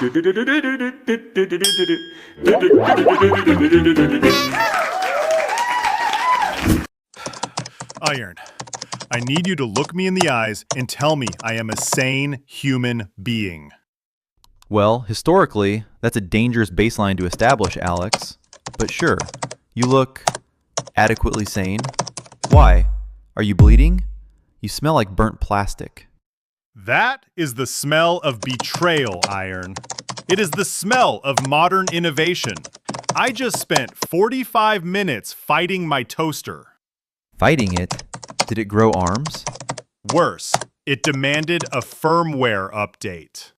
Iron, I need you to look me in the eyes and tell me I am a sane human being. Well, historically, that's a dangerous baseline to establish, Alex. But sure, you look adequately sane. Why? Are you bleeding? You smell like burnt plastic. That is the smell of betrayal, Iron. It is the smell of modern innovation. I just spent 45 minutes fighting my toaster. Fighting it? Did it grow arms? Worse, it demanded a firmware update.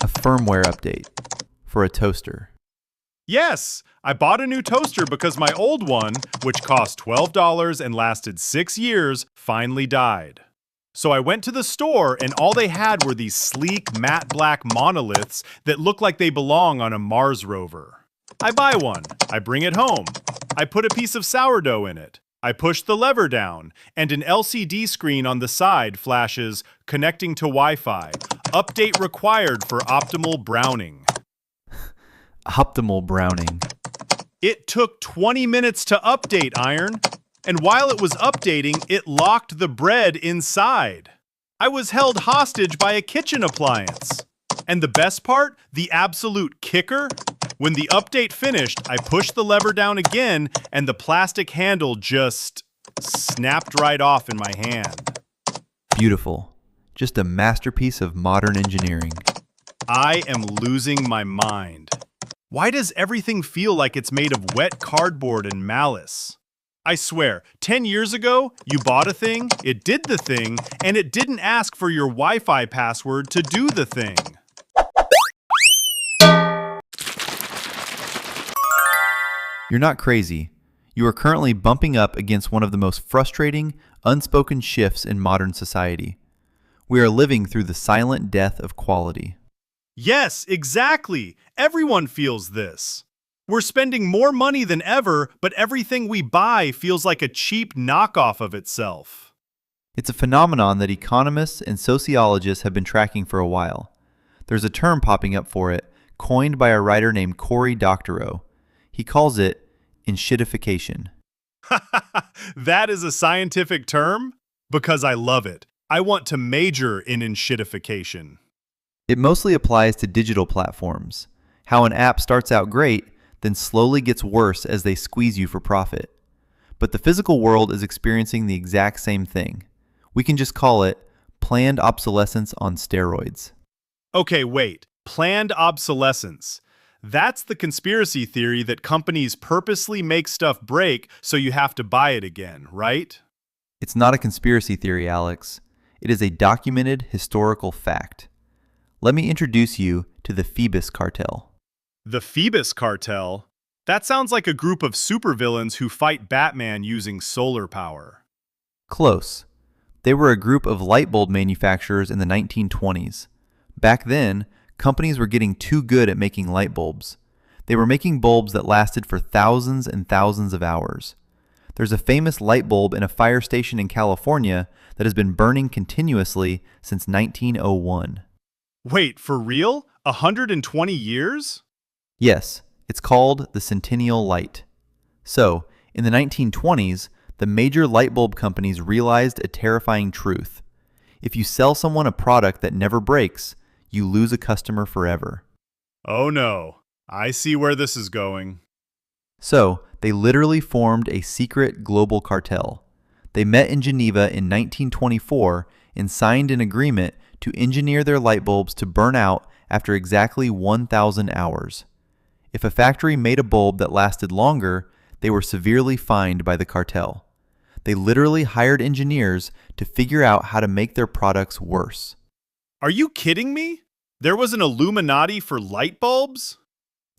A firmware update for a toaster. Yes, I bought a new toaster because my old one, which cost $12 and lasted 6 years, finally died. So I went to the store and all they had were these sleek matte black monoliths that look like they belong on a Mars rover. I buy one, I bring it home, I put a piece of sourdough in it, I push the lever down, and an LCD screen on the side flashes, connecting to Wi-Fi, update required for optimal browning. Optimal browning. It took 20 minutes to update, Iron. And while it was updating, it locked the bread inside. I was held hostage by a kitchen appliance. And the best part, the absolute kicker? When the update finished, I pushed the lever down again and the plastic handle just snapped right off in my hand. Beautiful. Just a masterpiece of modern engineering. I am losing my mind. Why does everything feel like it's made of wet cardboard and malice? I swear, 10 years ago, you bought a thing, it did the thing, and it didn't ask for your Wi-Fi password to do the thing. You're not crazy. You are currently bumping up against one of the most frustrating, unspoken shifts in modern society. We are living through the silent death of quality. Yes, exactly. Everyone feels this. We're spending more money than ever, but everything we buy feels like a cheap knockoff of itself. It's a phenomenon that economists and sociologists have been tracking for a while. There's a term popping up for it, coined by a writer named Cory Doctorow. He calls it enshittification. That is a scientific term? Because I love it. I want to major in enshittification. It mostly applies to digital platforms. How an app starts out great, then slowly gets worse as they squeeze you for profit. But the physical world is experiencing the exact same thing. We can just call it planned obsolescence on steroids. Okay, wait. Planned obsolescence. That's the conspiracy theory that companies purposely make stuff break so you have to buy it again, right? It's not a conspiracy theory, Alex. It is a documented historical fact. Let me introduce you to the Phoebus cartel. The Phoebus cartel? That sounds like a group of supervillains who fight Batman using solar power. Close. They were a group of light bulb manufacturers in the 1920s. Back then, companies were getting too good at making light bulbs. They were making bulbs that lasted for thousands and thousands of hours. There's a famous light bulb in a fire station in California that has been burning continuously since 1901. Wait, for real? 120 years? Yes, it's called the Centennial Light. So, in the 1920s, the major light bulb companies realized a terrifying truth. If you sell someone a product that never breaks, you lose a customer forever. Oh no, I see where this is going. So, they literally formed a secret global cartel. They met in Geneva in 1924 and signed an agreement to engineer their light bulbs to burn out after exactly 1,000 hours. If a factory made a bulb that lasted longer, they were severely fined by the cartel. They literally hired engineers to figure out how to make their products worse. Are you kidding me? There was an Illuminati for light bulbs?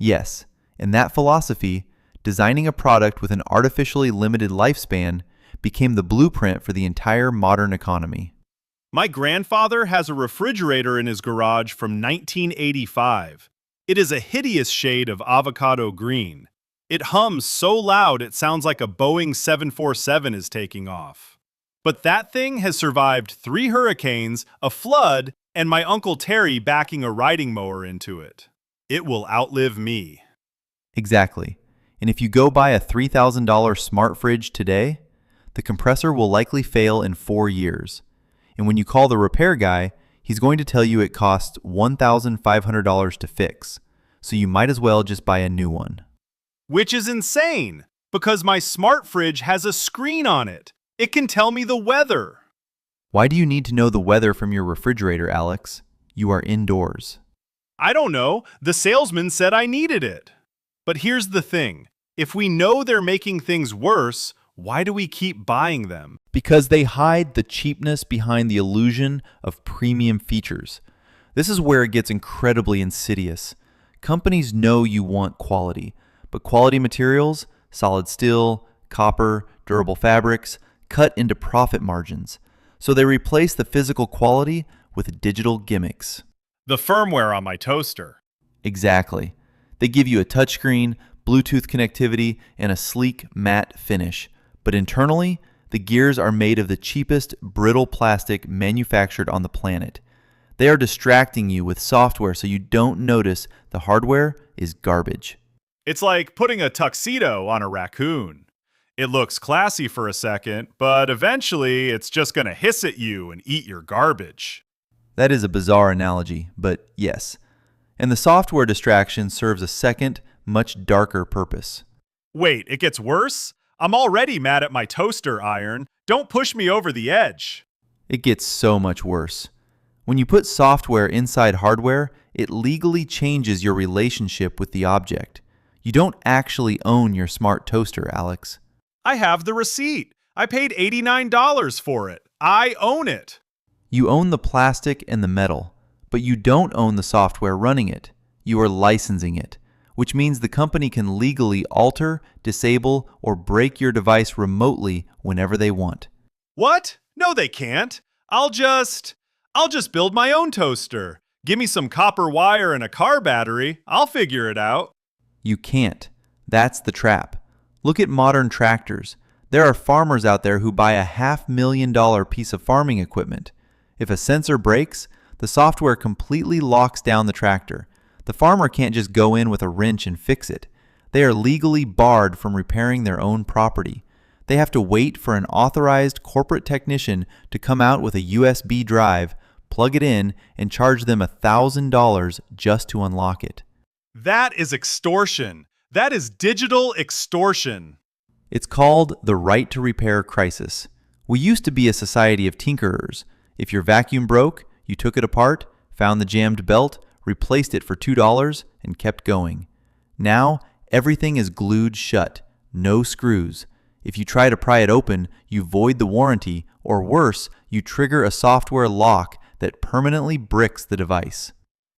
Yes, and that philosophy, designing a product with an artificially limited lifespan, became the blueprint for the entire modern economy. My grandfather has a refrigerator in his garage from 1985. It is a hideous shade of avocado green. It hums so loud it sounds like a Boeing 747 is taking off. But that thing has survived 3 hurricanes, a flood, And my Uncle Terry backing a riding mower into it. It will outlive me. Exactly. And if you go buy a $3,000 smart fridge today, the compressor will likely fail in 4 years. And when you call the repair guy, he's going to tell you it costs $1,500 to fix. So you might as well just buy a new one. Which is insane, because my smart fridge has a screen on it. It can tell me the weather. Why do you need to know the weather from your refrigerator, Alex? You are indoors. I don't know. The salesman said I needed it. But here's the thing. If we know they're making things worse, why do we keep buying them? Because they hide the cheapness behind the illusion of premium features. This is where it gets incredibly insidious. Companies know you want quality, but quality materials, solid steel, copper, durable fabrics, cut into profit margins. So they replace the physical quality with digital gimmicks. The firmware on my toaster. Exactly. They give you a touchscreen, Bluetooth connectivity, and a sleek matte finish. But internally, the gears are made of the cheapest brittle plastic manufactured on the planet. They are distracting you with software so you don't notice the hardware is garbage. It's like putting a tuxedo on a raccoon. It looks classy for a second, but eventually it's just going to hiss at you and eat your garbage. That is a bizarre analogy, but yes. And the software distraction serves a second, much darker purpose. Wait, it gets worse? I'm already mad at my toaster iron. Don't push me over the edge. It gets so much worse. When you put software inside hardware, it legally changes your relationship with the object. You don't actually own your smart toaster, Alex. I have the receipt. I paid $89 for it. I own it. You own the plastic and the metal, but you don't own the software running it. You are licensing it, which means the company can legally alter, disable, or break your device remotely whenever they want. What? No, they can't. I'll just build my own toaster. Give me some copper wire and a car battery. I'll figure it out. You can't. That's the trap. Look at modern tractors. There are farmers out there who buy a $500,000 piece of farming equipment. If a sensor breaks, the software completely locks down the tractor. The farmer can't just go in with a wrench and fix it. They are legally barred from repairing their own property. They have to wait for an authorized corporate technician to come out with a USB drive, plug it in, and charge them $1,000 just to unlock it. That is extortion. That is digital extortion. It's called the right to repair crisis. We used to be a society of tinkerers. If your vacuum broke, you took it apart, found the jammed belt, replaced it for $2, and kept going. Now, everything is glued shut, no screws. If you try to pry it open, you void the warranty, or worse, you trigger a software lock that permanently bricks the device.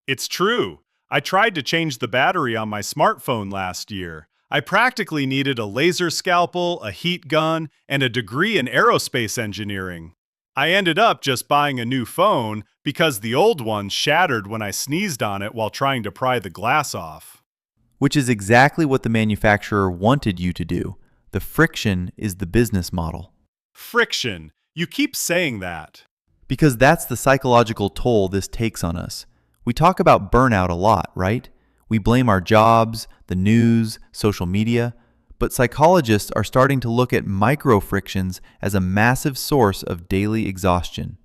It's true. I tried to change the battery on my smartphone last year. I practically needed a laser scalpel, a heat gun, and a degree in aerospace engineering. I ended up just buying a new phone because the old one shattered when I sneezed on it while trying to pry the glass off. Which is exactly what the manufacturer wanted you to do. The friction is the business model. Friction. You keep saying that. Because that's the psychological toll this takes on us. We talk about burnout a lot, right? We blame our jobs, the news, social media, but psychologists are starting to look at micro-frictions as a massive source of daily exhaustion.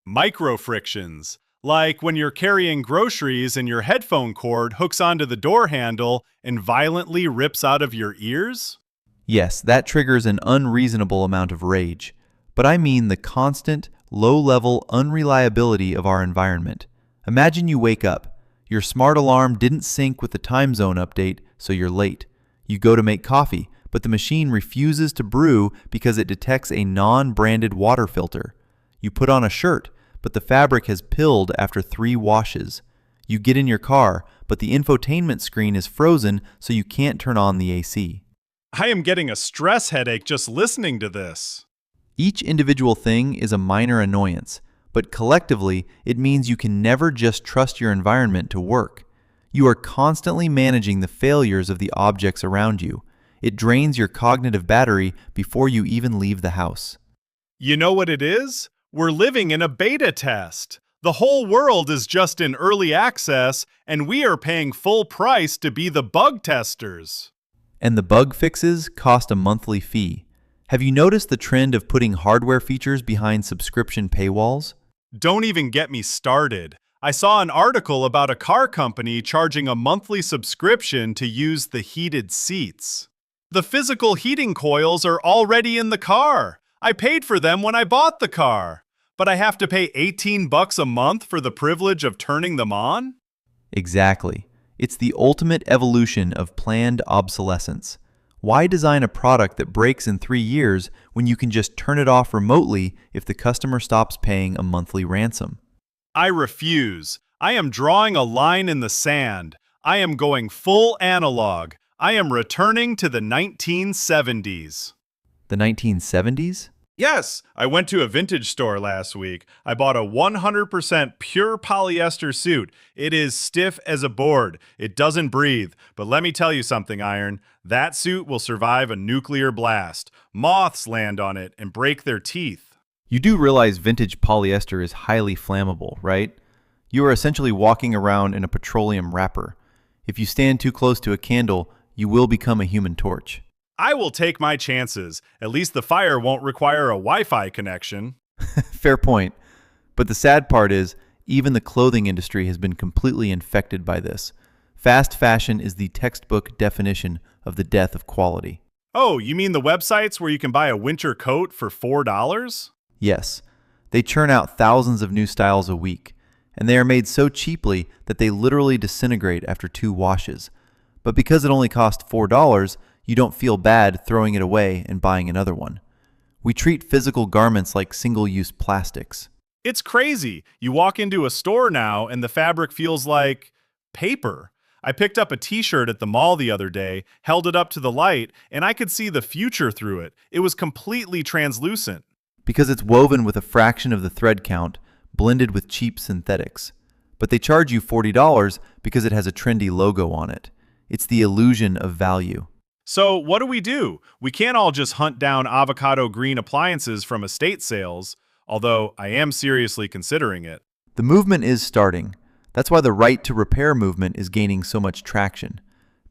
Micro-frictions, like when you're carrying groceries and your headphone cord hooks onto the door handle and violently rips out of your ears? Yes, that triggers an unreasonable amount of rage, but I mean the constant, low-level unreliability of our environment. Imagine you wake up. Your smart alarm didn't sync with the time zone update, so you're late. You go to make coffee, but the machine refuses to brew because it detects a non-branded water filter. You put on a shirt, but the fabric has pilled after 3 washes. You get in your car, but the infotainment screen is frozen, so you can't turn on the AC. I am getting a stress headache just listening to this. Each individual thing is a minor annoyance, but collectively, it means you can never just trust your environment to work. You are constantly managing the failures of the objects around you. It drains your cognitive battery before you even leave the house. You know what it is? We're living in a beta test. The whole world is just in early access, and we are paying full price to be the bug testers. And the bug fixes cost a monthly fee. Have you noticed the trend of putting hardware features behind subscription paywalls? Don't even get me started. I saw an article about a car company charging a monthly subscription to use the heated seats. The physical heating coils are already in the car. I paid for them when I bought the car. But I have to pay $18 a month for the privilege of turning them on? Exactly. It's the ultimate evolution of planned obsolescence. Why design a product that breaks in 3 years when you can just turn it off remotely if the customer stops paying a monthly ransom? I refuse. I am drawing a line in the sand. I am going full analog. I am returning to the 1970s. The 1970s? Yes, I went to a vintage store last week. I bought a 100% pure polyester suit. It is stiff as a board. It doesn't breathe. But let me tell you something, Iron. That suit will survive a nuclear blast. Moths land on it and break their teeth. You do realize vintage polyester is highly flammable, right? You are essentially walking around in a petroleum wrapper. If you stand too close to a candle, you will become a human torch. I will take my chances. At least the fire won't require a Wi-Fi connection. Fair point. But the sad part is, even the clothing industry has been completely infected by this. Fast fashion is the textbook definition of the death of quality. Oh, you mean the websites where you can buy a winter coat for $4? Yes, they churn out thousands of new styles a week, and they are made so cheaply that they literally disintegrate after 2 washes. But because it only cost $4, you don't feel bad throwing it away and buying another one. We treat physical garments like single-use plastics. It's crazy. You walk into a store now and the fabric feels like paper. I picked up a t-shirt at the mall the other day, held it up to the light, and I could see the future through it. It was completely translucent. Because it's woven with a fraction of the thread count, blended with cheap synthetics. But they charge you $40 because it has a trendy logo on it. It's the illusion of value. So what do? We can't all just hunt down avocado green appliances from estate sales, although I am seriously considering it. The movement is starting. That's why the right to repair movement is gaining so much traction.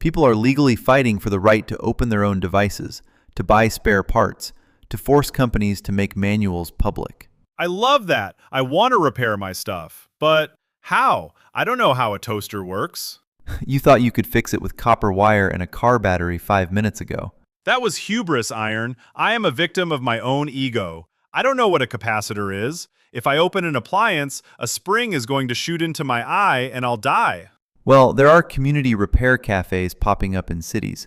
People are legally fighting for the right to open their own devices, to buy spare parts, to force companies to make manuals public. I love that. I want to repair my stuff. But how? I don't know how a toaster works. You thought you could fix it with copper wire and a car battery 5 minutes ago. That was hubris, Iron. I am a victim of my own ego. I don't know what a capacitor is. If I open an appliance, a spring is going to shoot into my eye and I'll die. Well, there are community repair cafes popping up in cities.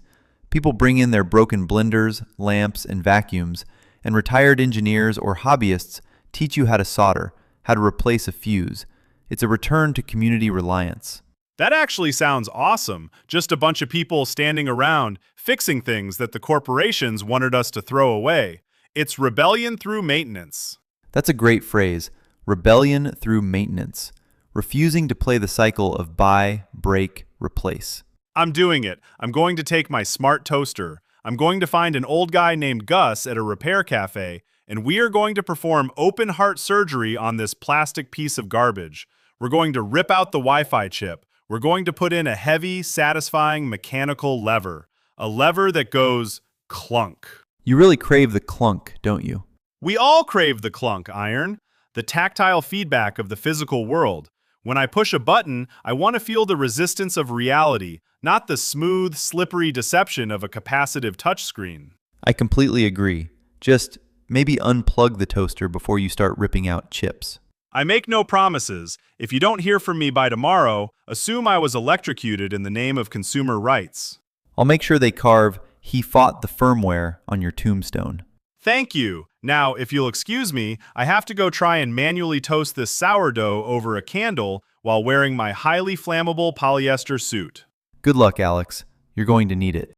People bring in their broken blenders, lamps, and vacuums, and retired engineers or hobbyists teach you how to solder, how to replace a fuse. It's a return to community reliance. That actually sounds awesome. Just a bunch of people standing around, fixing things that the corporations wanted us to throw away. It's rebellion through maintenance. That's a great phrase, rebellion through maintenance. Refusing to play the cycle of buy, break, replace. I'm doing it. I'm going to take my smart toaster. I'm going to find an old guy named Gus at a repair cafe, and we are going to perform open heart surgery on this plastic piece of garbage. We're going to rip out the Wi-Fi chip. We're going to put in a heavy, satisfying mechanical lever. A lever that goes clunk. You really crave the clunk, don't you? We all crave the clunk, Iron. The tactile feedback of the physical world. When I push a button, I want to feel the resistance of reality, not the smooth, slippery deception of a capacitive touchscreen. I completely agree. Just maybe unplug the toaster before you start ripping out chips. I make no promises. If you don't hear from me by tomorrow, assume I was electrocuted in the name of consumer rights. I'll make sure they carve, "He fought the firmware," on your tombstone. Thank you. Now, if you'll excuse me, I have to go try and manually toast this sourdough over a candle while wearing my highly flammable polyester suit. Good luck, Alex. You're going to need it.